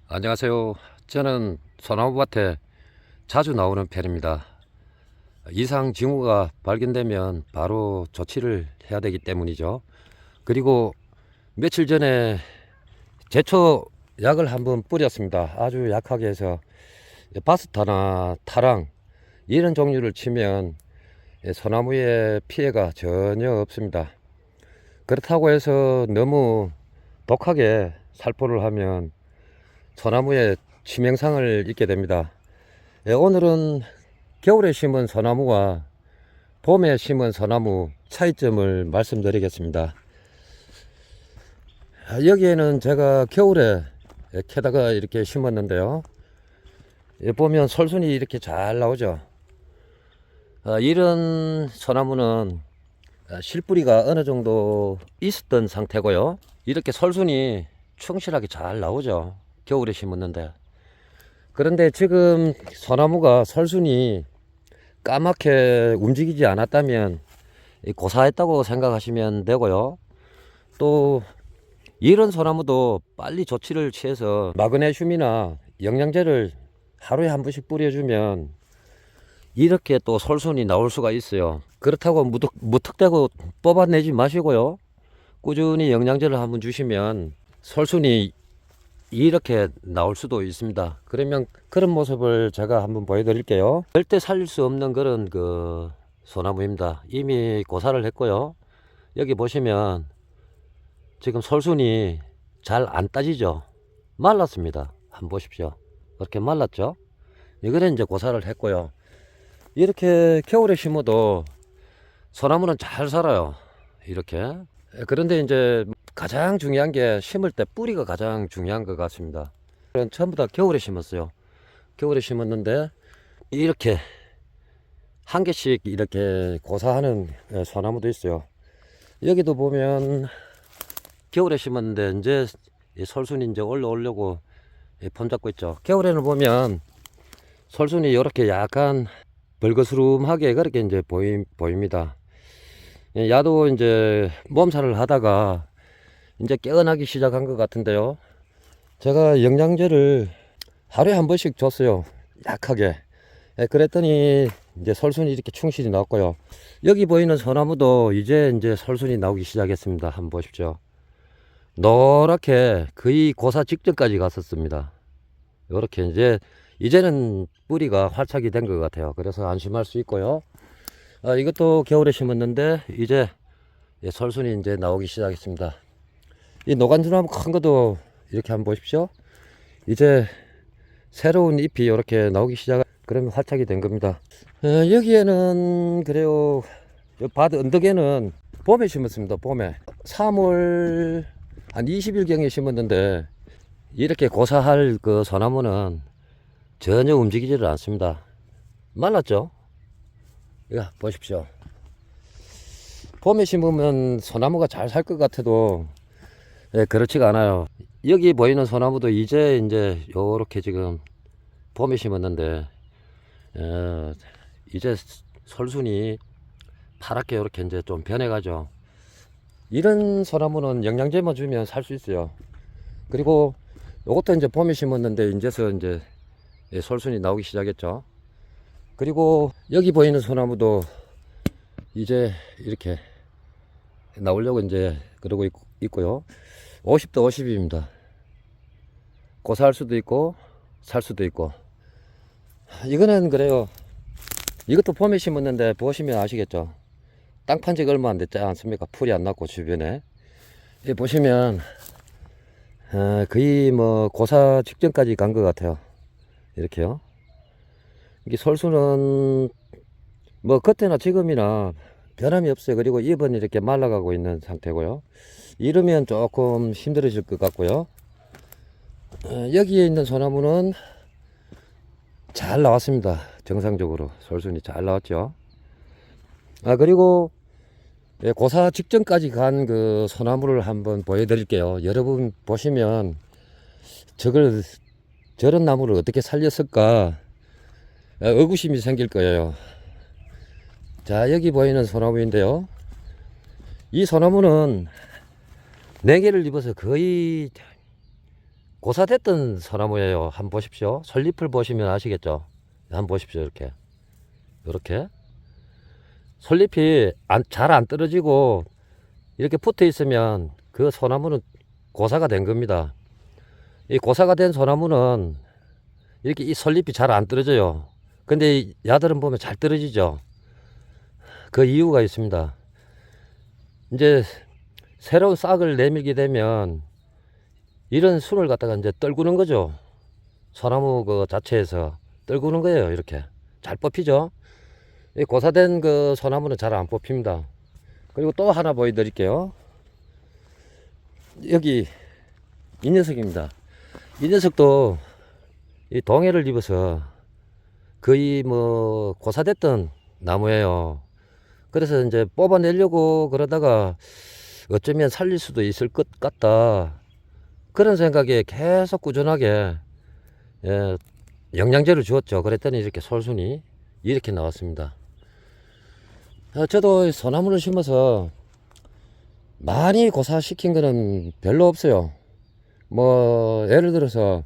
안녕하세요. 저는 소나무밭에 자주 나오는 편입니다. 이상 징후가 발견되면 바로 조치를 해야 되기 때문이죠. 그리고 며칠 전에 제초 약을 한번 뿌렸습니다. 아주 약하게 해서 바스타나 타랑 이런 종류를 치면 소나무에 피해가 전혀 없습니다. 그렇다고 해서 너무 독하게 살포를 하면 소나무에 치명상을 입게 됩니다. 오늘은 겨울에 심은 소나무와 봄에 심은 소나무 차이점을 말씀드리겠습니다. 여기에는 제가 겨울에 캐다가 이렇게 심었는데요. 보면 솔순이 이렇게 잘 나오죠. 이런 소나무는 실뿌리가 어느 정도 있었던 상태고요. 이렇게 솔순이 충실하게 잘 나오죠. 겨울에 심었는데. 그런데 지금 소나무가 솔순이 까맣게 움직이지 않았다면 고사했다고 생각하시면 되고요. 또 이런 소나무도 빨리 조치를 취해서 마그네슘이나 영양제를 하루에 한 번씩 뿌려주면 이렇게 또 솔순이 나올 수가 있어요. 그렇다고 무턱대고 뽑아내지 마시고요. 꾸준히 영양제를 한번 주시면 솔순이 이렇게 나올 수도 있습니다. 그러면 그런 모습을 제가 한번 보여드릴게요. 절대 살릴 수 없는 그런 소나무입니다. 이미 고사를 했고요. 여기 보시면 지금 솔순이 잘 안 따지죠. 말랐습니다. 한번 보십시오. 이렇게 말랐죠. 이거는 이제 고사를 했고요. 이렇게 겨울에 심어도 소나무는 잘 살아요. 이렇게. 그런데 이제 가장 중요한 게 심을 때 뿌리가 가장 중요한 것 같습니다. 저는 전부 다 겨울에 심었어요. 겨울에 심었는데 이렇게 한 개씩 이렇게 고사하는 소나무도 있어요. 여기도 보면 겨울에 심었는데 이제 솔순이 이제 올라오려고 폼 잡고 있죠. 겨울에는 보면 솔순이 이렇게 약간 벌거스름하게 그렇게 이제 보입니다. 야도 이제 몸살을 하다가 이제 깨어나기 시작한 것 같은데요. 제가 영양제를 하루에 한 번씩 줬어요. 약하게. 그랬더니 이제 솔순이 이렇게 충실히 나왔고요. 여기 보이는 소나무도 이제 솔순이 나오기 시작했습니다. 한번 보십시오. 노랗게 거의 고사 직전까지 갔었습니다. 이렇게 이제는 뿌리가 활착이 된 것 같아요. 그래서 안심할 수 있고요. 이것도 겨울에 심었는데 이제 솔순이 이제 나오기 시작했습니다. 이 노간주나무 큰 것도 이렇게 한번 보십시오. 이제 새로운 잎이 이렇게 나오기 그러면 활착이 된 겁니다. 여기에는 그래요. 밭 언덕에는 봄에 심었습니다. 봄에 3월 한 20일경에 심었는데 이렇게 고사할 그 소나무는 전혀 움직이지를 않습니다. 말랐죠? 이거 보십시오. 봄에 심으면 소나무가 잘 살 것 같아도 그렇지가 않아요. 여기 보이는 소나무도 이제 요렇게 지금 봄에 심었는데 이제 솔순이 파랗게 이렇게 이제 좀 변해가죠. 이런 소나무는 영양제만 주면 살 수 있어요. 그리고 요것도 이제 봄에 심었는데 이제서 이제 솔순이 나오기 시작했죠. 그리고 여기 보이는 소나무도 이제 이렇게 나오려고 이제 그러고 있고요. 50도 50입니다. 고사할 수도 있고 살 수도 있고. 이거는 그래요. 이것도 봄에 심었는데 보시면 아시겠죠. 땅 판 지가 얼마 안 됐지 않습니까? 풀이 안 났고 주변에 보시면 거의 뭐 고사 직전까지 간 것 같아요. 이렇게요. 이게 솔수는 뭐 그때나 지금이나 변함이 없어요. 그리고 잎은 이렇게 말라가고 있는 상태고요. 이러면 조금 힘들어질 것 같고요. 여기에 있는 소나무는 잘 나왔습니다. 정상적으로 솔순이 잘 나왔죠. 그리고 고사 직전까지 간 그 소나무를 한번 보여드릴게요. 여러분 보시면 저런 나무를 어떻게 살렸을까 의구심이 생길 거예요. 자, 여기 보이는 소나무인데요. 이 소나무는 냉해를 입어서 거의 고사됐던 소나무예요. 한번 보십시오. 솔잎을 보시면 아시겠죠? 한번 보십시오. 이렇게 솔잎이 잘 안 떨어지고 이렇게 붙어 있으면 그 소나무는 고사가 된 겁니다. 이 고사가 된 소나무는 이렇게 이 솔잎이 잘 안 떨어져요. 근데 이 야들은 보면 잘 떨어지죠. 그 이유가 있습니다. 이제 새로운 싹을 내밀게 되면 이런 순을 갖다가 이제 떨구는 거죠. 소나무 그 자체에서 떨구는 거예요. 이렇게 잘 뽑히죠. 이 고사된 그 소나무는 잘 안 뽑힙니다. 그리고 또 하나 보여드릴게요. 여기 이 녀석입니다. 이 녀석도 이 동해를 입어서 거의 뭐 고사됐던 나무예요. 그래서 이제 뽑아내려고 그러다가 어쩌면 살릴 수도 있을 것 같다, 그런 생각에 계속 꾸준하게 영양제를 주었죠. 그랬더니 이렇게 솔순이 이렇게 나왔습니다. 저도 소나무를 심어서 많이 고사시킨 거는 별로 없어요. 뭐 예를 들어서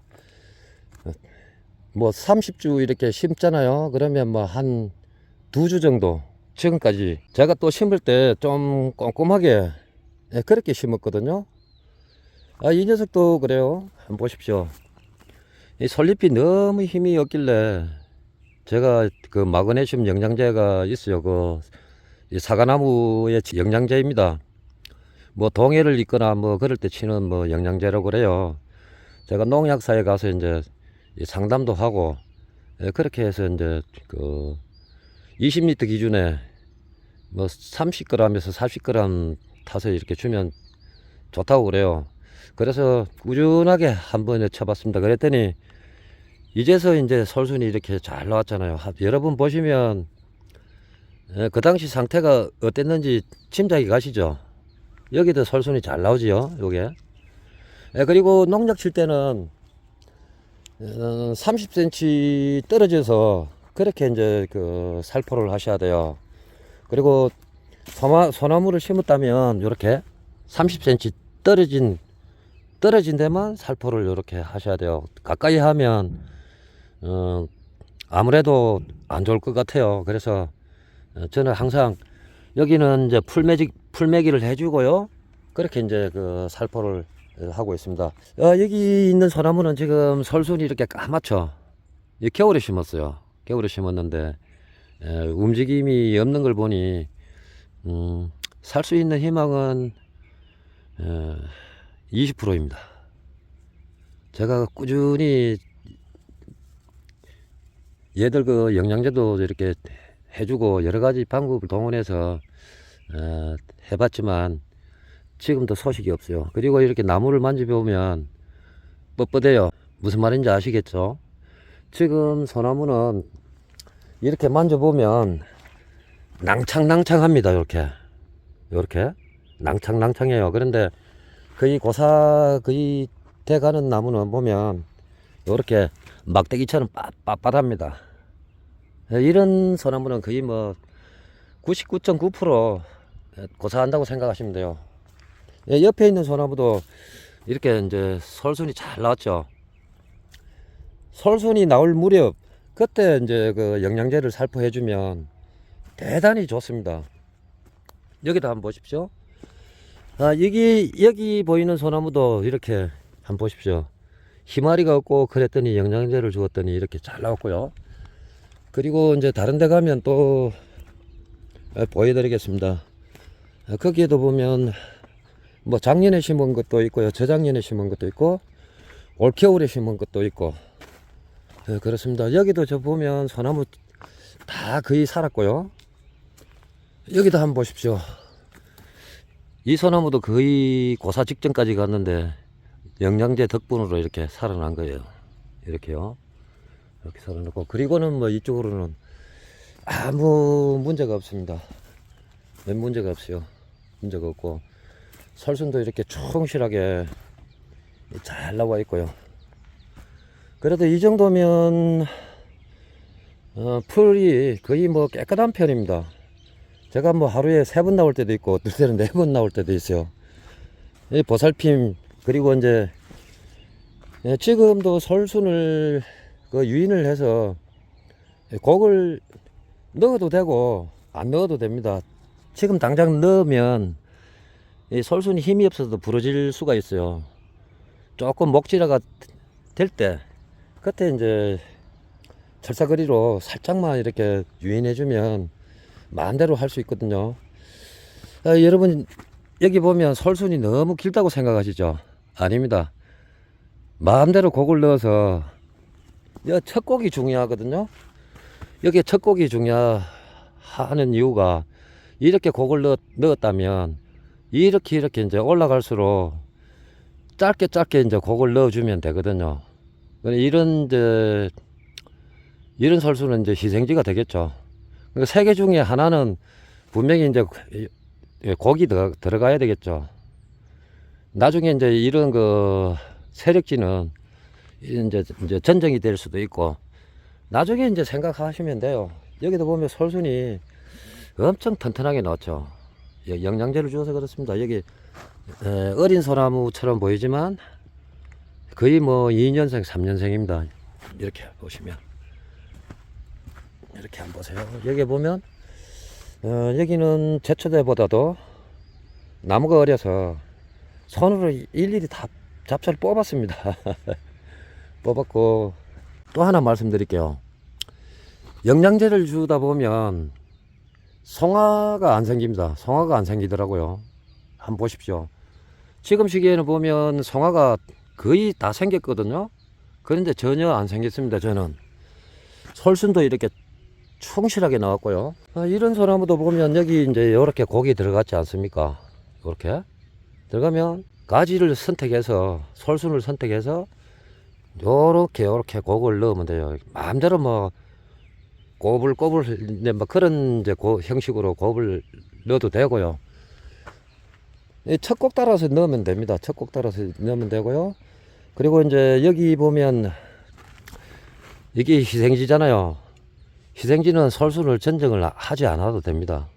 뭐 30주 이렇게 심잖아요. 그러면 뭐 한 2주 정도, 지금까지 제가 또 심을 때 좀 꼼꼼하게 그렇게 심었거든요. 이 녀석도 그래요. 한번 보십시오. 이 솔잎이 너무 힘이 없길래 제가 그 마그네슘 영양제가 있어요. 이 사과나무의 영양제입니다. 뭐 동해를 입거나 뭐 그럴 때 치는 뭐 영양제라고 그래요. 제가 농약사에 가서 이제 상담도 하고 그렇게 해서 이제 그 20리터 기준에 뭐 30g에서 40g 타서 이렇게 주면 좋다고 그래요. 그래서 꾸준하게 한번 쳐봤습니다. 그랬더니 이제서 이제 솔순이 이렇게 잘 나왔잖아요. 여러분 보시면 그 당시 상태가 어땠는지 짐작이 가시죠? 여기도 솔순이 잘 나오지요, 요게. 그리고 농약 칠 때는 30cm 떨어져서 그렇게 이제 그 살포를 하셔야 돼요. 그리고 소나무를 심었다면 이렇게 30cm 떨어진 데만 살포를 이렇게 하셔야 돼요. 가까이 하면 아무래도 안 좋을 것 같아요. 그래서 저는 항상 여기는 이제 풀매기를 해주고요. 그렇게 이제 그 살포를 하고 있습니다. 여기 있는 소나무는 지금 솔순이 이렇게 까맣죠. 겨울에 심었어요. 겨울에 심었는데 움직임이 없는 걸 보니 살 수 있는 희망은 20%입니다. 제가 꾸준히 얘들 그 영양제도 이렇게 해주고 여러 가지 방법을 동원해서 해봤지만 지금도 소식이 없어요. 그리고 이렇게 나무를 만져보면 뻣뻣해요. 무슨 말인지 아시겠죠? 지금 소나무는 이렇게 만져보면 낭창낭창합니다. 이렇게 낭창낭창해요. 그런데 거의 거의 돼가는 나무는 보면 이렇게 막대기처럼 빳빳합니다. 이런 소나무는 거의 뭐 99.9% 고사한다고 생각하시면 돼요. 옆에 있는 소나무도 이렇게 이제 솔순이 잘 나왔죠. 솔순이 나올 무렵 그때 이제 그 영양제를 살포해주면 대단히 좋습니다. 여기도 한번 보십시오. 여기 보이는 소나무도 이렇게 한번 보십시오. 희마리가 없고 그랬더니 영양제를 주었더니 이렇게 잘 나왔고요. 그리고 이제 다른 데 가면 또 보여드리겠습니다. 거기에도 보면 뭐 작년에 심은 것도 있고요. 저작년에 심은 것도 있고 올겨울에 심은 것도 있고 그렇습니다. 여기도 저 보면 소나무 다 거의 살았고요. 여기도 한번 보십시오. 이 소나무도 거의 고사 직전까지 갔는데 영양제 덕분으로 이렇게 살아난 거예요. 이렇게요. 이렇게 살아났고, 그리고는 뭐 이쪽으로는 아무 문제가 없습니다. 몇 문제가 없어요. 문제가 없고 솔순도 이렇게 충실하게 잘 나와 있고요. 그래도 이 정도면 풀이 거의 뭐 깨끗한 편입니다. 제가 뭐 하루에 3번 나올 때도 있고 어떨 때는 4번 나올 때도 있어요. 이 보살핌, 그리고 이제 예, 지금도 솔순을 그 유인을 해서 곡을 넣어도 되고 안 넣어도 됩니다. 지금 당장 넣으면 이 솔순이 힘이 없어서 부러질 수가 있어요. 조금 목질화가 될 때 그때 이제 철사거리로 살짝만 이렇게 유인해주면 마음대로 할 수 있거든요. 여러분 여기 보면 솔순이 너무 길다고 생각하시죠? 아닙니다. 마음대로 곡을 넣어서 첫 곡이 중요하거든요. 여기 첫 곡이 중요하는 이유가 이렇게 곡을 넣었다면 이렇게 이제 올라갈수록 짧게 이제 곡을 넣어주면 되거든요. 이런 솔수는 이제 희생지가 되겠죠. 그러니까 세 개 중에 하나는 분명히 이제 곡이 들어가야 되겠죠. 나중에 이제 이런 그 세력지는 이제 전쟁이 될 수도 있고 나중에 이제 생각하시면 돼요. 여기도 보면 솔순이 엄청 튼튼하게 나왔죠. 영양제를 주어서 그렇습니다. 여기 어린 소나무처럼 보이지만 거의 뭐 2년생 3년생입니다. 이렇게 보시면 이렇게 한번 보세요. 여기 보면 여기는 제초대보다도 나무가 어려서 손으로 일일이 다 잡초를 뽑았습니다. 뽑았고 또 하나 말씀드릴게요. 영양제를 주다 보면 송화가 안 생깁니다. 송화가 안 생기더라고요. 한번 보십시오. 지금 시기에는 보면 송화가 거의 다 생겼거든요. 그런데 전혀 안 생겼습니다. 저는 솔순도 이렇게 충실하게 나왔고요. 이런 소나무도 보면 여기 이제 이렇게 곡이 들어갔지 않습니까? 이렇게 들어가면 가지를 선택해서 솔순을 선택해서 요렇게 곡을 넣으면 돼요. 마음대로 뭐 꼬불꼬불 뭐 그런 이제 형식으로 곡을 넣어도 되고요. 첫 곡 따라서 넣으면 됩니다. 첫 곡 따라서 넣으면 되고요. 그리고 이제 여기 보면 이게 희생지잖아요. 희생지는 솔순을 전정을 하지 않아도 됩니다.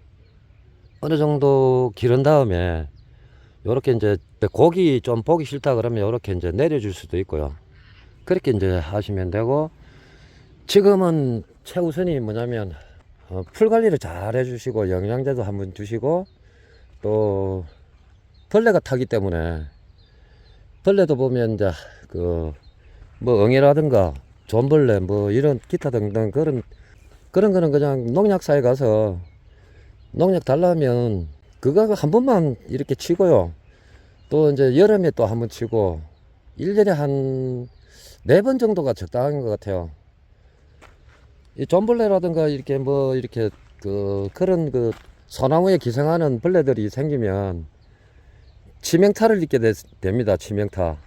어느 정도 기른 다음에 요렇게 이제 곡이 좀 보기 싫다 그러면 요렇게 이제 내려줄 수도 있고요. 그렇게 이제 하시면 되고, 지금은 최우선이 뭐냐면 풀 관리를 잘 해주시고 영양제도 한번 주시고, 또 벌레가 타기 때문에 벌레도 보면 이제 그 뭐 엉이라든가 존벌레 뭐 이런 기타 등등 그런 거는 그냥 농약사에 가서 농약 달라면 그거 한 번만 이렇게 치고요. 또 이제 여름에 또 한 번 치고 1년에 한 4번 정도가 적당한 것 같아요. 이 존벌레라든가 이렇게 뭐 이렇게 그런 소나무에 기생하는 벌레들이 생기면 치명타를 입게 됩니다. 치명타.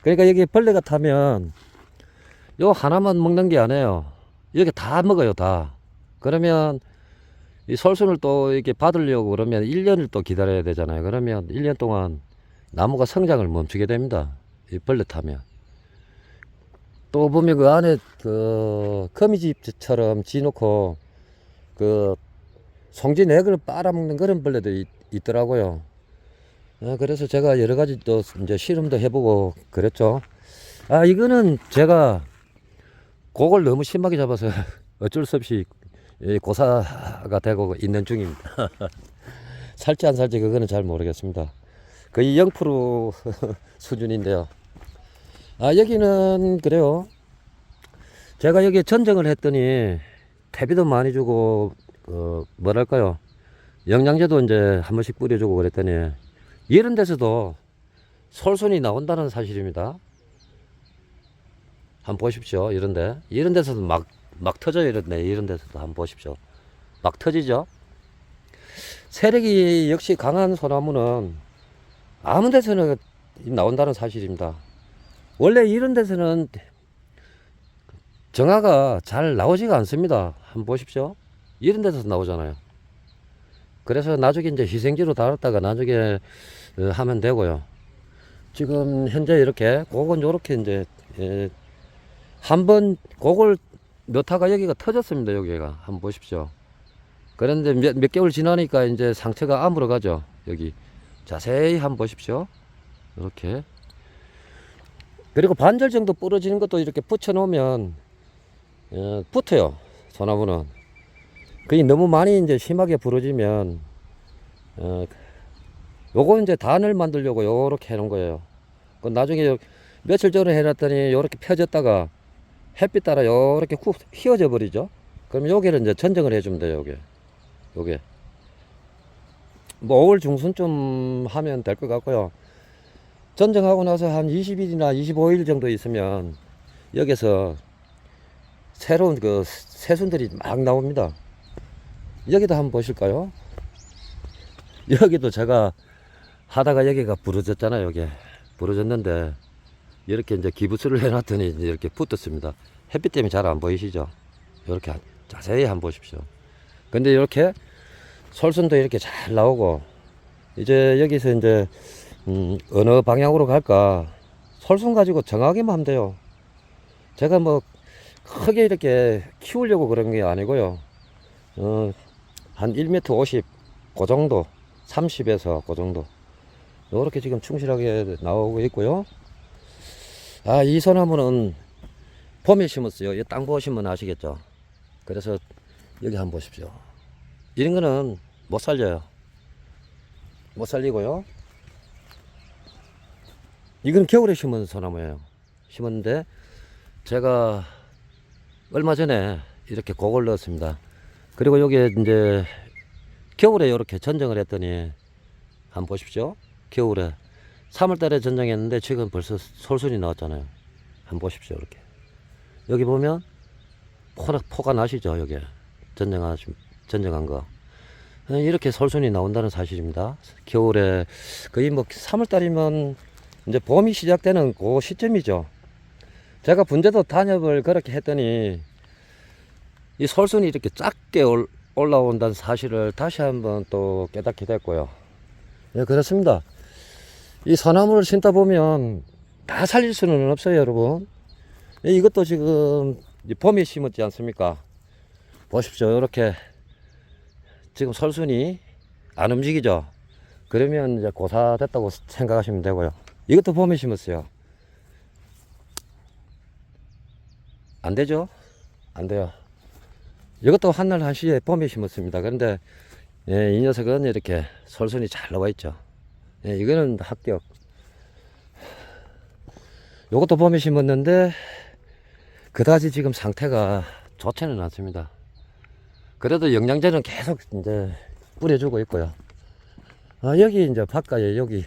그러니까 여기 벌레가 타면 요 하나만 먹는 게 아니에요. 여기 다 먹어요. 다. 그러면 이 솔순을 또 이렇게 받으려고 그러면 1년을 또 기다려야 되잖아요. 그러면 1년 동안 나무가 성장을 멈추게 됩니다. 이 벌레 타면. 또 보면 그 안에 거미집처럼 지놓고 송진액을 빨아먹는 그런 벌레들이 있더라고요. 그래서 제가 여러 가지 또 이제 실험도 해보고 그랬죠. 이거는 제가 곡을 너무 심하게 잡아서 어쩔 수 없이 고사가 되고 있는 중입니다. 살지 안 살지 그거는 잘 모르겠습니다. 거의 0% 수준인데요. 여기는 그래요. 제가 여기 전정을 했더니 퇴비도 많이 주고 뭐랄까요, 영양제도 이제 한 번씩 뿌려주고 그랬더니 이런 데서도 솔순이 나온다는 사실입니다. 한번 보십시오. 이런 데서도 막 터져요. 이런 데서도 한번 보십시오. 막 터지죠. 세력이 역시 강한 소나무는 아무 데서나 나온다는 사실입니다. 원래 이런 데서는 정화가 잘 나오지가 않습니다. 한번 보십시오. 이런 데서 나오잖아요. 그래서 나중에 이제 희생지로 달았다가 나중에 하면 되고요. 지금 현재 이렇게 곡은 요렇게 이제 한번 곡을 넣다가 여기가 터졌습니다. 여기가 한번 보십시오. 그런데 몇 개월 지나니까 이제 상처가 아물어 가죠. 여기 자세히 한번 보십시오. 이렇게 그리고 반절 정도 부러지는 것도 이렇게 붙여 놓으면 붙어요. 소나무는 그게 너무 많이 이제 심하게 부러지면 요거 이제 단을 만들려고 요렇게 해 놓은 거예요. 그 나중에 며칠 전에 해놨더니 요렇게 펴졌다가 햇빛 따라 요렇게 쿡 휘어져 버리죠. 그럼 여기를 이제 전정을 해주면 돼요. 요게 뭐 5월 중순쯤 하면 될 것 같고요. 전정하고 나서 한 20일이나 25일 정도 있으면 여기서 새로운 그 새순들이 막 나옵니다. 여기도 한번 보실까요? 여기도 제가 하다가 여기가 부러졌잖아요. 여기 부러졌는데 이렇게 이제 기부스를 해놨더니 이제 이렇게 붙었습니다. 햇빛 때문에 잘 안 보이시죠? 이렇게 자세히 한번 보십시오. 근데 이렇게 솔순도 이렇게 잘 나오고, 이제 여기서 이제 어느 방향으로 갈까 솔순 가지고 정하기만 하면 돼요. 제가 뭐 크게 이렇게 키우려고 그런 게 아니고요. 한 1m 50 그 정도, 30에서 그 정도 이렇게 지금 충실하게 나오고 있고요. 이 소나무는 봄에 심었어요. 이 땅 보시면 아시겠죠? 그래서 여기 한번 보십시오. 이런 거는 못 살려요. 못 살리고요. 이건 겨울에 심은 소나무예요. 심었는데 제가 얼마 전에 이렇게 곡을 넣었습니다. 그리고 여기에 이제 겨울에 이렇게 전정을 했더니 한번 보십시오. 겨울에 3월달에 전정했는데 지금 벌써 솔순이 나왔잖아요. 한번 보십시오. 이렇게 여기 보면 포가 나시죠. 여기 전정한 거 이렇게 솔순이 나온다는 사실입니다. 겨울에 거의 뭐 3월달이면 이제 봄이 시작되는 그 시점이죠. 제가 분재도 단엽을 그렇게 했더니 이 솔순이 이렇게 작게 올라온다는 사실을 다시 한번 또 깨닫게 됐고요. 예, 그렇습니다. 이 소나무를 심다 보면 다 살릴 수는 없어요, 여러분. 이것도 지금 봄에 심었지 않습니까? 보십시오. 이렇게 지금 솔순이 안 움직이죠? 그러면 이제 고사됐다고 생각하시면 되고요. 이것도 봄에 심었어요. 안 되죠? 안 돼요. 이것도 한날 한시에 봄에 심었습니다. 그런데 이 녀석은 이렇게 솔순이 잘 나와 있죠. 이거는 합격. 이것도 봄에 심었는데 그다지 지금 상태가 좋지는 않습니다. 그래도 영양제는 계속 이제 뿌려주고 있고요. 여기 이제 바깥에 여기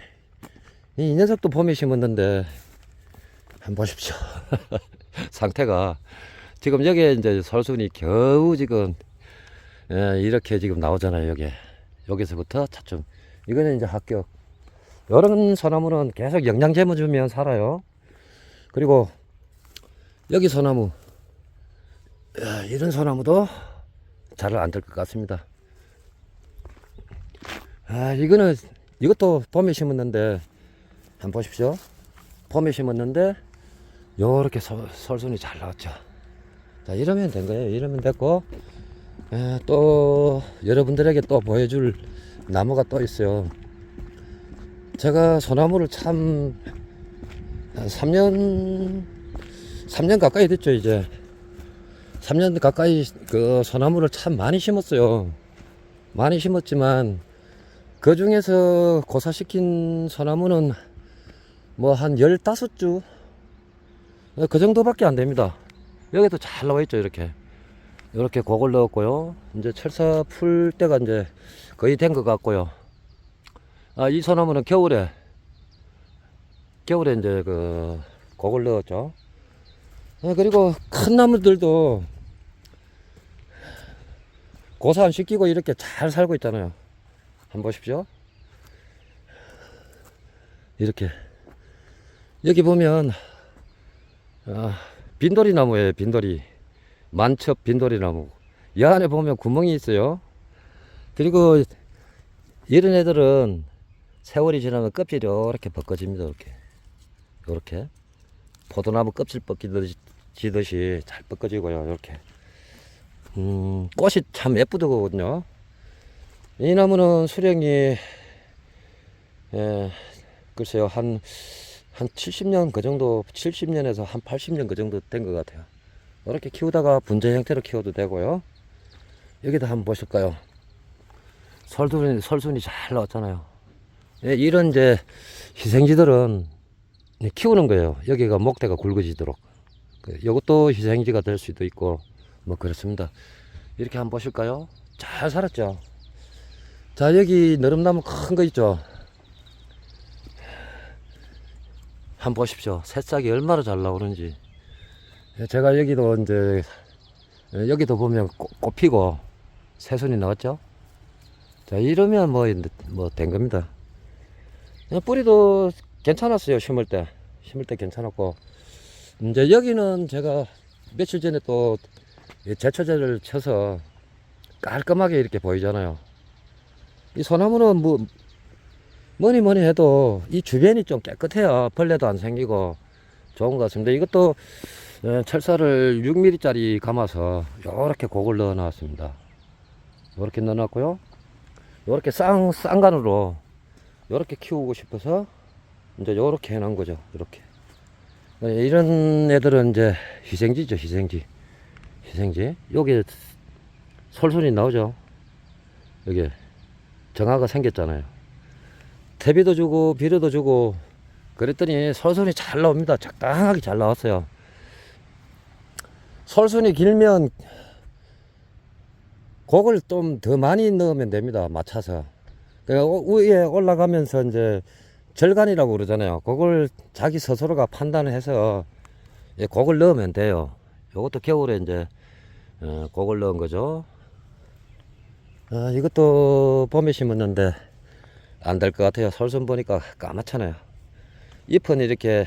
이 녀석도 봄에 심었는데 한번 보십시오. 상태가 지금 여기에 이제 솔순이 겨우 지금 이렇게 지금 나오잖아요. 여기서부터 차츰 이거는 이제 합격. 이런 소나무는 계속 영양제만 주면 살아요. 그리고 여기 소나무, 이런 소나무도 잘 안 될 것 같습니다. 이것도 봄에 심었는데 한번 보십시오. 봄에 심었는데 요렇게 솔순이 잘 나왔죠. 자, 이러면 된 거예요. 이러면 됐고, 또 여러분들에게 또 보여줄 나무가 또 있어요. 제가 소나무를 참 3년 가까이 됐죠. 이제 3년 가까이 그 소나무를 참 많이 심었어요. 많이 심었지만 그 중에서 고사시킨 소나무는 뭐 한 15주 그 정도밖에 안 됩니다. 여기도 잘 나와 있죠. 이렇게 곡을 넣었고요. 이제 철사 풀 때가 이제 거의 된 것 같고요. 이 소나무는 겨울에 이제 그 곡을 넣었죠. 그리고 큰 나무들도 고사 안 시키고 이렇게 잘 살고 있잖아요. 한번 보십시오. 이렇게 여기 보면 빈돌이 나무예요. 빈돌이 만첩 빈돌이 나무. 이 안에 보면 구멍이 있어요. 그리고 이런 애들은 세월이 지나면 껍질이 이렇게 벗겨집니다. 이렇게 포도나무 껍질 벗기듯이 잘 벗겨지고요. 이렇게 꽃이 참 예쁘더군요. 이 나무는 수령이 글쎄요 한 한 70년 그 정도, 70년에서 한 80년 그 정도 된 것 같아요. 이렇게 키우다가 분재 형태로 키워도 되고요. 여기다 한번 보실까요? 설순이 잘 나왔잖아요. 예, 이런 이제 희생지들은 키우는 거예요. 여기가 목대가 굵어지도록. 이것도 희생지가 될 수도 있고, 뭐 그렇습니다. 이렇게 한번 보실까요? 잘 살았죠. 자, 여기 너름나무 큰 거 있죠. 한번 보십시오. 새싹이 얼마나 잘 나오는지. 제가 여기도 이제 여기도 보면 꽃 피고 새순이 나왔죠. 자, 이러면 뭐 된 겁니다. 뿌리도 괜찮았어요. 심을 때 괜찮았고, 이제 여기는 제가 며칠 전에 또 제초제를 쳐서 깔끔하게 이렇게 보이잖아요. 이 소나무는 뭐니 해도 이 주변이 좀 깨끗해요. 벌레도 안 생기고 좋은 것 같습니다. 이것도 철사를 6mm 짜리 감아서 요렇게 곡을 넣어 놨습니다. 요렇게 넣어 놨고요. 요렇게 쌍간으로 요렇게 키우고 싶어서 이제 요렇게 해 놓은 거죠. 이렇게. 이런 애들은 이제 희생지죠. 희생지. 여기 솔순이 나오죠. 여기 정화가 생겼잖아요. 퇴비도 주고 비료도 주고 그랬더니 솔순이 잘 나옵니다. 적당하게 잘 나왔어요. 솔순이 길면 곡을 좀 더 많이 넣으면 됩니다. 맞춰서. 위에 올라가면서 이제 절간이라고 그러잖아요. 그걸 자기 스스로가 판단을 해서 곡을 넣으면 돼요. 이것도 겨울에 이제 곡을 넣은 거죠. 이것도 봄에 심었는데 안 될 것 같아요. 솔순 보니까 까맣잖아요. 잎은 이렇게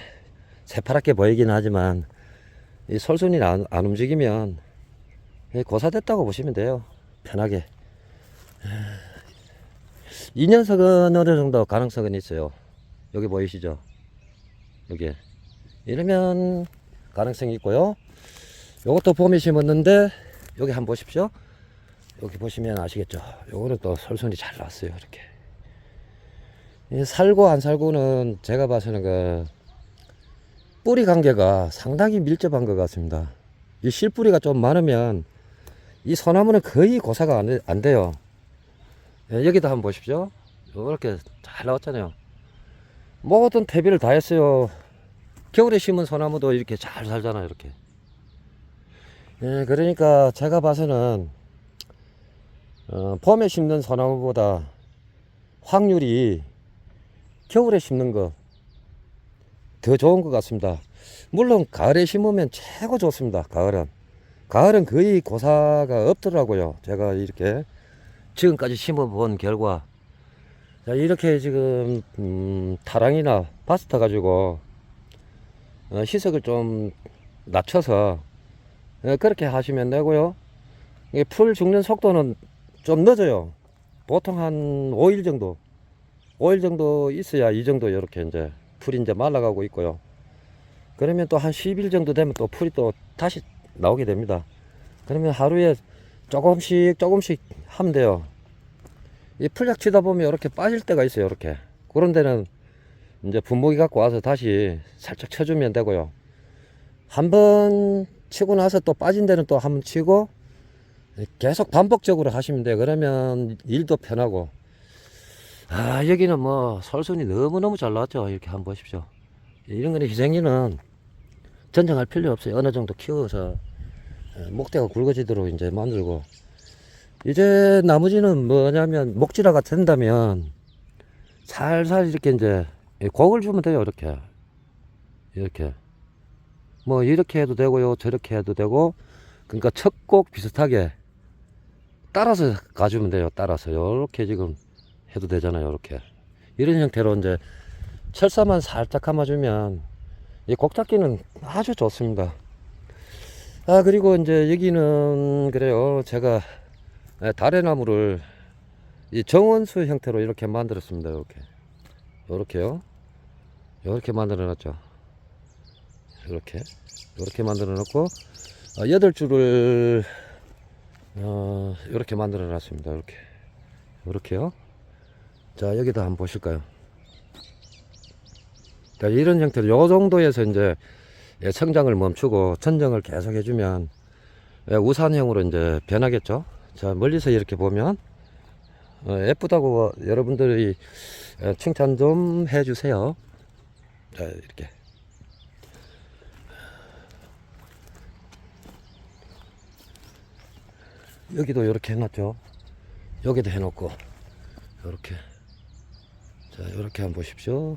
새파랗게 보이긴 하지만 이 솔순이 안 움직이면 고사됐다고 보시면 돼요. 편하게. 2년석은 어느 정도 가능성은 있어요. 여기 보이시죠? 여기. 이러면 가능성이 있고요. 요것도 봄에 심었는데 여기 한번 보십시오. 여기 보시면 아시겠죠? 요거는 또 솔순이 잘 나왔어요. 이렇게. 살고 안 살고는 제가 봐서는 그 뿌리 관계가 상당히 밀접한 것 같습니다. 이 실뿌리가 좀 많으면 이 소나무는 거의 고사가 안 돼요. 여기도 한번 보십시오. 이렇게 잘 나왔잖아요. 모든 퇴비를 다 했어요. 겨울에 심은 소나무도 이렇게 잘 살잖아요. 이렇게. 그러니까 제가 봐서는 봄에 심는 소나무보다 확률이 겨울에 심는 거 더 좋은 것 같습니다. 물론 가을에 심으면 최고 좋습니다. 가을은 거의 고사가 없더라고요. 제가 이렇게 지금까지 심어본 결과. 자, 이렇게 지금 타랑이나 바스타 가지고 희석을 좀 낮춰서 그렇게 하시면 되고요. 이게 풀 죽는 속도는 좀 늦어요. 보통 한 5일 정도 있어야 이 정도 이렇게 이제 풀이 이제 말라가고 있고요. 그러면 또 한 10일 정도 되면 또 풀이 또 다시 나오게 됩니다. 그러면 하루에 조금씩 하면 돼요. 이 풀약 치다 보면 이렇게 빠질 때가 있어요. 이렇게. 그런 데는 이제 분무기 갖고 와서 다시 살짝 쳐주면 되고요. 한번 치고 나서 또 빠진 데는 또 한번 치고 계속 반복적으로 하시면 돼요. 그러면 일도 편하고. 여기는 뭐 솔순이 너무너무 잘 나왔죠. 이렇게 한번 보십시오. 이런 거는 희생지는 전쟁할 필요 없어요. 어느 정도 키워서 목대가 굵어지도록 이제 만들고, 이제 나머지는 뭐냐면 목질화가 된다면 살살 이렇게 이제 곡을 주면 돼요. 이렇게 뭐 이렇게 해도 되고요, 저렇게 해도 되고. 그러니까 첫 곡 비슷하게 따라서 가주면 돼요. 따라서 이렇게 지금 해도 되잖아요. 이렇게 이런 형태로 이제 철사만 살짝 감아주면 이 곡잡기는 아주 좋습니다. 그리고 이제 여기는 그래요. 제가 다래나무를 이 정원수 형태로 이렇게 만들었습니다. 요렇게요. 이렇게 만들어 놨죠. 이렇게 만들어 놓고 8줄을 이렇게 만들어 놨습니다. 이렇게요. 자, 여기다 한번 보실까요? 이런 형태로 요 정도에서 이제 성장을 멈추고 전정을 계속 해주면 우산형으로 이제 변하겠죠. 자, 멀리서 이렇게 보면 예쁘다고 여러분들이 칭찬 좀 해주세요. 자, 이렇게 여기도 이렇게 해놨죠. 여기도 해놓고 이렇게, 자, 이렇게 한번 보십시오.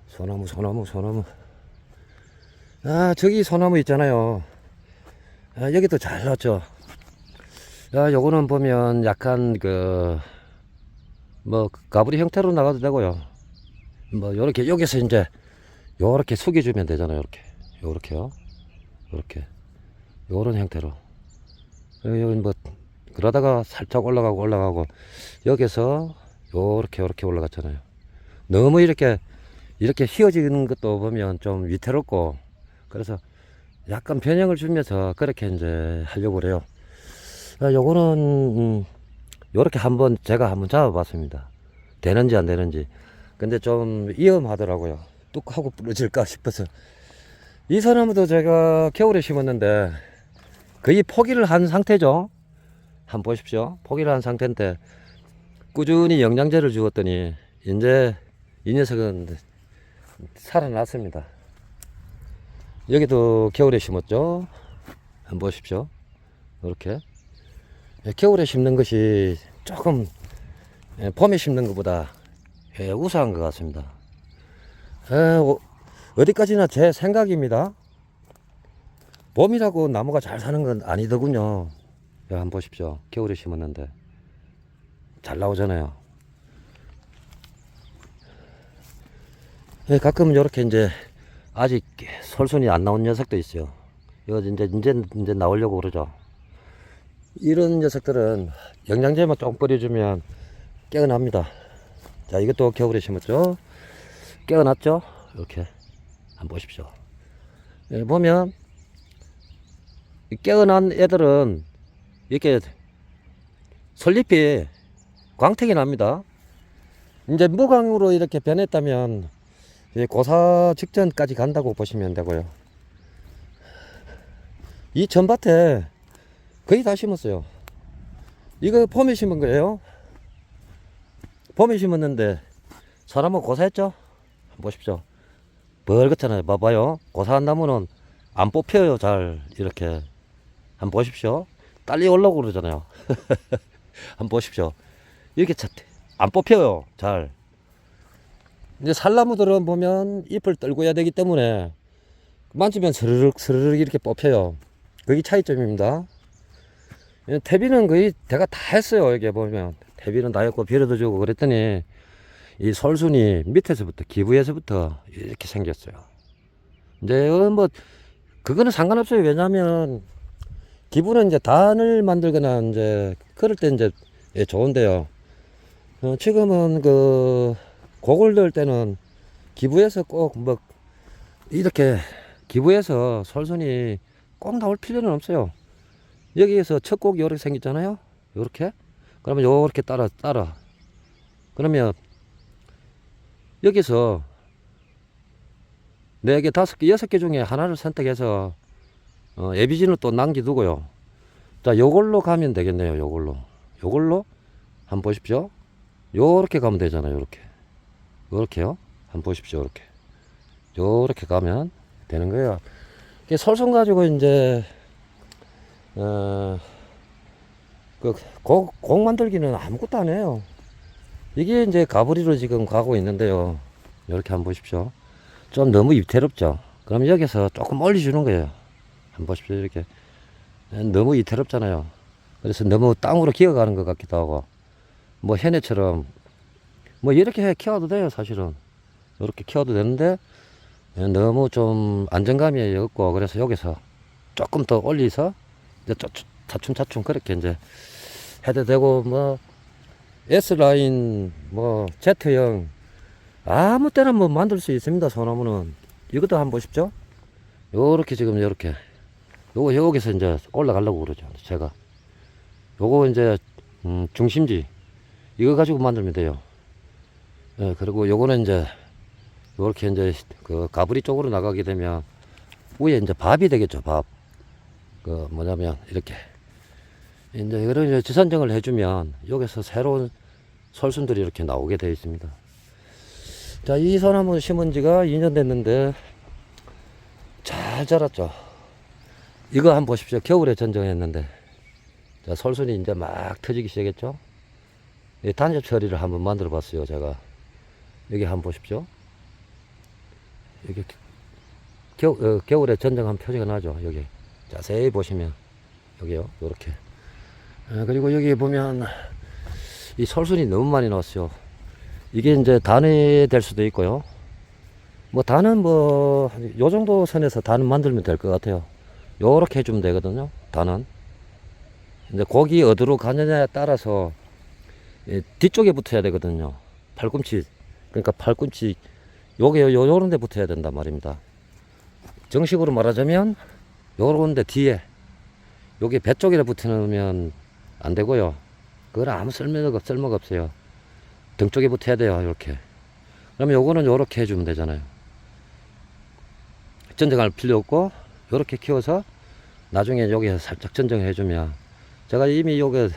소나무, 소나무, 소나무. 아, 저기 소나무 있잖아요. 아, 여기도 잘 났죠. 야, 요거는 보면 약간 뭐 가브리 형태로 나가도 되고요. 뭐 요렇게 여기서 이제 요렇게 숙여주면 되잖아요. 요렇게요. 요렇게 요런 형태로. 여기 뭐 그러다가 살짝 올라가고 여기서 요렇게 올라갔잖아요. 너무 이렇게 휘어지는 것도 보면 좀 위태롭고, 그래서 약간 변형을 주면서 그렇게 이제 하려고 그래요. 요거는 요렇게 제가 한번 잡아봤습니다. 되는지 안 되는지. 근데 좀 위험하더라고요. 뚝 하고 부러질까 싶어서. 이 소나무도 제가 겨울에 심었는데 거의 포기를 한 상태죠. 한번 보십시오. 포기를 한 상태인데 꾸준히 영양제를 주었더니 이제 이 녀석은 살아났습니다. 여기도 겨울에 심었죠. 한번 보십시오. 이렇게 겨울에 심는 것이 조금 봄에 심는 것보다 우수한 것 같습니다. 어디까지나 제 생각입니다. 봄이라고 나무가 잘 사는 건 아니더군요. 한번 보십시오. 겨울에 심었는데 잘 나오잖아요. 가끔은 이렇게 이제 아직 솔순이 안 나온 녀석도 있어요. 이거 이제 나오려고 그러죠. 이런 녀석들은 영양제만 좀 뿌려주면 깨어납니다. 자, 이것도 겨울에 심었죠. 깨어났죠. 이렇게 한번 보십시오. 보면 깨어난 애들은 이렇게 솔잎이 광택이 납니다. 이제 무광으로 이렇게 변했다면 고사 직전까지 간다고 보시면 되고요. 이 전밭에 거의 다 심었어요. 이거 봄에 심은 거예요. 봄에 심었는데 사람은 고사했죠. 한번 보십시오. 벌겋잖아요. 봐봐요. 고사한 나무는 안 뽑혀요. 잘 이렇게. 한번 보십시오. 딸리 올라오고 그러잖아요. 한번 보십시오. 이렇게 안 뽑혀요. 잘. 이제 살나무들은 보면 잎을 떨궈야 되기 때문에 만지면 스르륵 이렇게 뽑혀요. 그게 차이점입니다. 퇴비는 거의 제가 다 했어요. 여기 보면 퇴비는 다 했고 비료도 주고 그랬더니 이 솔순이 밑에서부터 기부에서부터 이렇게 생겼어요. 이제 뭐 그거는 상관없어요. 왜냐하면 기부는 이제 단을 만들거나 이제 그럴 때 이제 좋은데요. 지금은 곡을 넣을 때는 기부에서 꼭 뭐 이렇게 기부에서 솔순이 꼭 나올 필요는 없어요. 여기에서 첫 곡이 이렇게 생겼잖아요. 이렇게. 그러면 요렇게 따라. 그러면 여기서 4개, 5개, 6개 중에 하나를 선택해서 예비진을 또 남겨두고요. 자, 요걸로 가면 되겠네요. 요걸로 한번 보십시오. 요렇게 가면 되잖아요. 요렇게요. 한번 보십시오. 요렇게 가면 되는 거예요. 이게 솔선 가지고 이제 곡 만들기는 아무것도 안 해요. 이게 이제 가브리로 지금 가고 있는데요. 이렇게 한번 보십시오. 좀 너무 위태롭죠. 그럼 여기서 조금 올려주는 거예요. 한번 보십시오. 이렇게 너무 위태롭잖아요. 그래서 너무 땅으로 기어가는 것 같기도 하고, 뭐 해내처럼 뭐 이렇게 키워도 돼요. 사실은 이렇게 키워도 되는데 너무 좀 안정감이 없고, 그래서 여기서 조금 더 올려서 이제 차츰 그렇게 이제 해도 되고, 뭐 S라인 뭐 Z형 아무 때나 뭐 만들 수 있습니다. 소나무는. 이것도 한번 보십시오. 요렇게 지금 요렇게 여기서 이제 올라가려고 그러죠. 제가 요거 이제 중심지 이거 가지고 만들면 돼요. 그리고 요거는 이제 요렇게 이제 그 가브리 쪽으로 나가게 되면 위에 이제 밥이 되겠죠. 밥. 그 뭐냐면 이렇게 이제 이런 이제 지선정을 해주면 여기서 새로운 설순들이 이렇게 나오게 되어 있습니다. 자, 이 소나무 심은 지가 2년 됐는데 잘 자랐죠. 이거 한번 보십시오. 겨울에 전정했는데 자, 설순이 이제 막 터지기 시작했죠. 이 단엽 처리를 한번 만들어 봤어요. 제가 여기 한번 보십시오. 여기 겨울에 전정한 표시가 나죠. 여기 자세히 보시면 여기요. 요렇게. 그리고 여기 보면 이 설순이 너무 많이 나왔어요. 이게 이제 단이 될 수도 있고요. 뭐 단은 뭐 요 정도 선에서 단은 만들면 될 것 같아요. 요렇게 해주면 되거든요. 단은 이제 고기 어디로 가느냐에 따라서 뒤쪽에 붙어야 되거든요. 팔꿈치, 그러니까 팔꿈치 요게 요런 데 붙어야 된단 말입니다. 정식으로 말하자면 요런 데 뒤에 요게 배 쪽에 붙으면 안 되고요. 그건 아무 쓸모가 없어요. 등 쪽에 붙어야 돼요. 이렇게. 그러면 요거는 요렇게 해주면 되잖아요. 전정할 필요 없고 요렇게 키워서 나중에 여기서 살짝 전정해 주면, 제가 이미 요게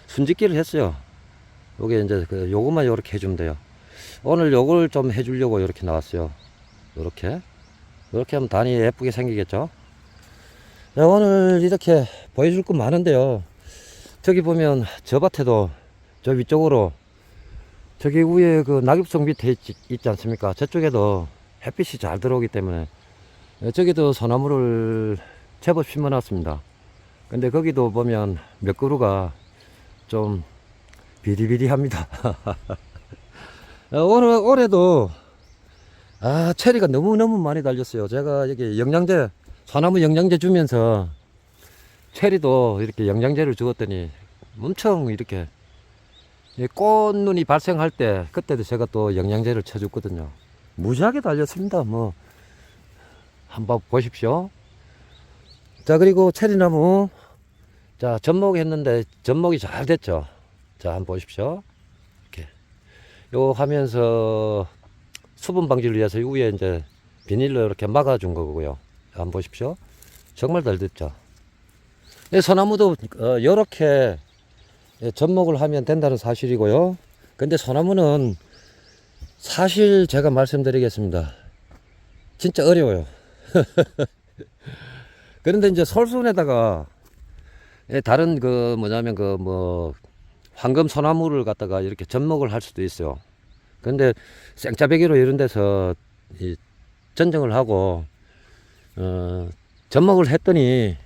순짓기를 했어요. 요게 이제 요것만 요렇게 해주면 돼요. 오늘 요걸 좀 해주려고 이렇게 나왔어요. 요렇게 하면 단이 예쁘게 생기겠죠. 네, 오늘 이렇게 보여줄 건 많은데요. 저기 보면 저 밭에도 저 위쪽으로 저기 위에 그 낙엽송 밑에 있지 않습니까? 저쪽에도 햇빛이 잘 들어오기 때문에 저기도 소나무를 제법 심어 놨습니다. 근데 거기도 보면 몇 그루가 좀 비리비리합니다. 올해도 체리가 너무너무 많이 달렸어요. 제가 여기 영양제, 소나무 영양제 주면서 체리도 이렇게 영양제를 주었더니 엄청 이렇게 꽃눈이 발생할 때 그때도 제가 또 영양제를 쳐줬거든요. 무지하게 달렸습니다. 뭐 한번 보십시오. 자, 그리고 체리나무 자, 접목 했는데 접목이 잘 됐죠. 자, 한번 보십시오. 이렇게 요 하면서 수분 방지를 위해서 위에 이제 비닐로 이렇게 막아준 거고요. 한번 보십시오. 정말 잘 됐죠. 이 소나무도 이렇게 접목을 하면 된다는 사실이고요. 근데 소나무는 사실 제가 말씀드리겠습니다. 진짜 어려워요. 그런데 이제 설순에다가 다른 그 뭐냐면 그 뭐 황금 소나무를 갖다가 이렇게 접목을 할 수도 있어요. 근데 생짜배기로 이런 데서 전정을 하고 접목을 했더니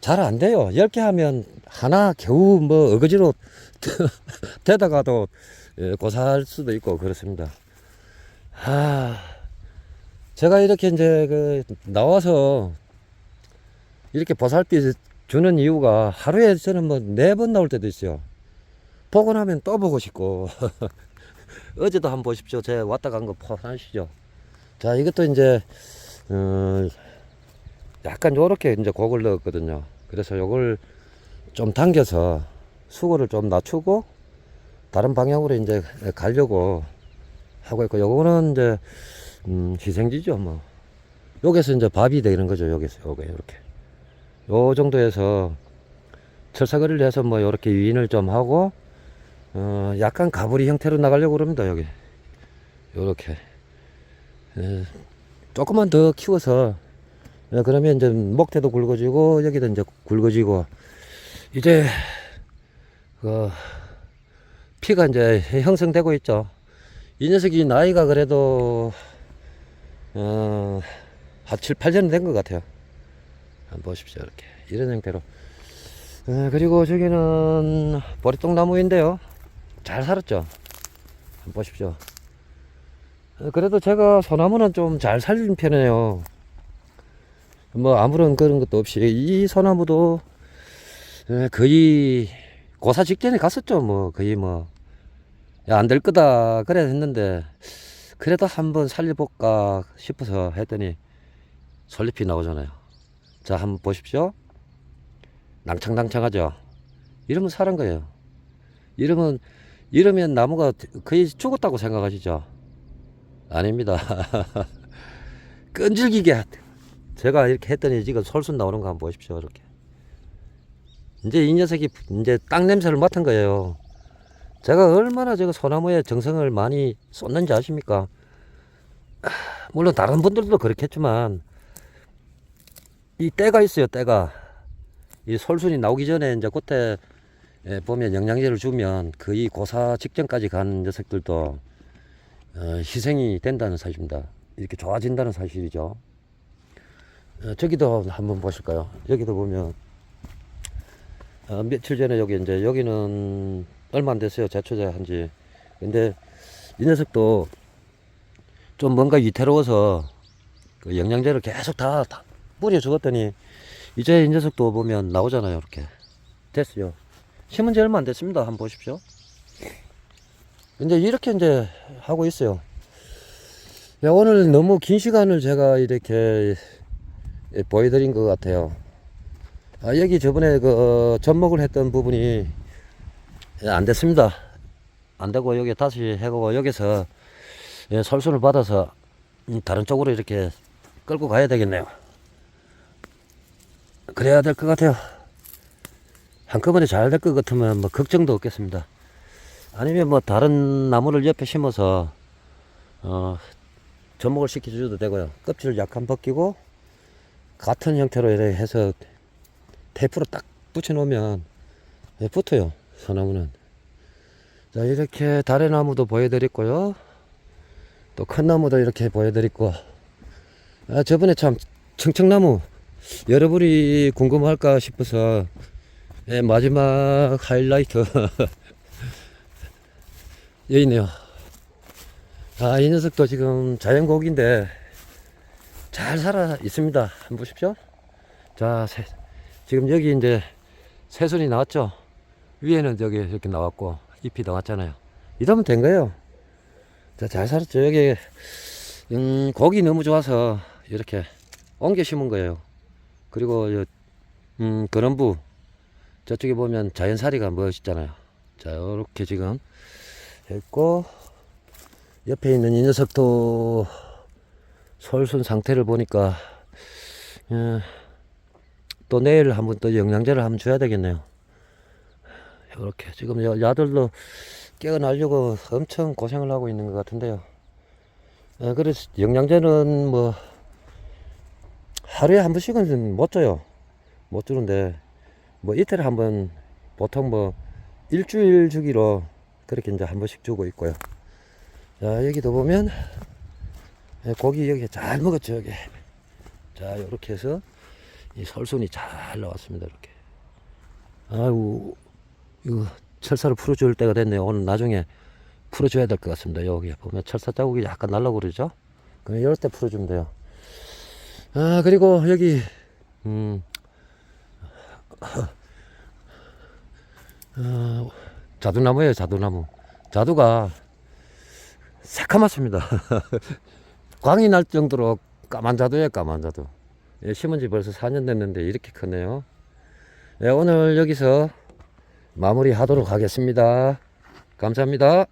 잘 안 돼요. 10개 하면 하나 겨우 뭐 어거지로 되다가도 고사할 수도 있고 그렇습니다. 제가 이렇게 이제 나와서 이렇게 보살피 주는 이유가 하루에 저는 뭐 4번 나올 때도 있어요. 보고 나면 또 보고 싶고. 어제도 한번 보십시오. 제가 왔다 간 거 포함하시죠. 자, 이것도 이제 약간 요렇게 이제 곡을 넣었거든요. 그래서 요걸 좀 당겨서 수고를 좀 낮추고 다른 방향으로 이제 가려고 하고 있고, 요거는 이제 희생지죠. 뭐 여기서 이제 밥이 되는 거죠. 여기서 요게 이렇게 요 정도에서 철사거리를 해서 뭐 요렇게 유인을 좀 하고 약간 가브리 형태로 나가려고 그럽니다. 여기 요렇게 조금만 더 키워서 그러면 이제 목대도 굵어지고 여기도 이제 굵어지고 이제 그 피가 이제 형성되고 있죠. 이 녀석이 나이가 그래도 한 7, 8년 된 것 같아요. 한번 보십시오. 이렇게 이런 형태로. 그리고 저기는 보리똥나무인데요. 잘 살았죠. 한번 보십시오. 그래도 제가 소나무는 좀 잘 살린 편이에요. 뭐 아무런 그런 것도 없이 이 소나무도 거의 고사 직전에 갔었죠. 뭐 거의 뭐 안 될 거다 그래 했는데 그래도 한번 살려볼까 싶어서 했더니 솔잎이 나오잖아요. 자, 한번 보십시오. 낭창낭창하죠. 이러면 살은 거예요. 이러면 나무가 거의 죽었다고 생각하시죠. 아닙니다. 끈질기게 제가 이렇게 했더니 지금 솔순 나오는 거 한번 보십시오. 이렇게 이제 이 녀석이 이제 땅 냄새를 맡은 거예요. 제가 얼마나 제가 소나무에 정성을 많이 쏟는지 아십니까? 물론 다른 분들도 그렇겠지만 이 때가 있어요. 때가 이 솔순이 나오기 전에 이제 그때 보면 영양제를 주면 거의 고사 직전까지 간 녀석들도 희생이 된다는 사실입니다. 이렇게 좋아진다는 사실이죠. 저기도 한번 보실까요? 여기도 보면 며칠 전에 여기 이제 여기는 얼마 안 됐어요. 제초제 한지. 근데 이 녀석도 좀 뭔가 위태로워서 그 영양제를 계속 다 뿌려 죽었더니 이제 이 녀석도 보면 나오잖아요. 이렇게 됐어요. 심은 지 얼마 안 됐습니다. 한번 보십시오. 이제 이렇게 이제 하고 있어요. 야, 오늘 너무 긴 시간을 제가 이렇게 보여드린 것 같아요. 여기 저번에 그 접목을 했던 부분이 안 됐습니다. 안 되고 여기 다시 해고 여기서 설순을 받아서 다른 쪽으로 이렇게 끌고 가야 되겠네요. 그래야 될 것 같아요. 한꺼번에 잘 될 것 같으면 뭐 걱정도 없겠습니다. 아니면 뭐 다른 나무를 옆에 심어서 접목을 시켜줘도 되고요. 껍질을 약간 벗기고 같은 형태로 이렇게 해서 테이프로 딱 붙여놓으면 붙어요. 소나무는. 자, 이렇게 다래나무도 보여드렸고요. 또 큰 나무도 이렇게 보여드렸고, 저번에 참 청청나무 여러분이 궁금할까 싶어서 마지막 하이라이트 여기 있네요. 이 녀석도 지금 자연곡인데 잘 살아 있습니다. 한번 보십시오. 자, 지금 여기 이제 새순이 나왔죠. 위에는 여기 이렇게 나왔고 잎이 나왔잖아요. 이러면 된 거예요. 자, 잘 살았죠. 여기 곡이 너무 좋아서 이렇게 옮겨 심은 거예요. 그리고 그런부 저쪽에 보면 자연사리가 멋있잖아요. 자, 이렇게 지금 했고, 옆에 있는 이 녀석도 솔순 상태를 보니까 또 내일 한번 또 영양제를 한번 줘야 되겠네요. 이렇게 지금 야들도 깨어나려고 엄청 고생을 하고 있는 것 같은데요. 그래서 영양제는 뭐 하루에 한 번씩은 못 줘요. 못 주는데 뭐 이틀에 한 번, 보통 뭐 일주일 주기로 그렇게 이제 한 번씩 주고 있고요. 자, 여기도 보면 고기 여기 잘 먹었죠. 여기. 자, 이렇게 해서 이 솔순이 잘 나왔습니다. 이렇게. 아이고, 이거 철사를 풀어줄 때가 됐네요. 오늘 나중에 풀어줘야 될 것 같습니다. 여기 보면 철사 자국이 약간 날라고 그러죠. 그럼 이럴 때 풀어주면 돼요. 그리고 여기 자두나무예요. 자두나무. 자두가 새카맣습니다. 광이 날 정도로 까만 자두예요. 까만 자두. 심은 지 벌써 4년 됐는데 이렇게 크네요. 오늘 여기서 마무리 하도록 하겠습니다. 감사합니다.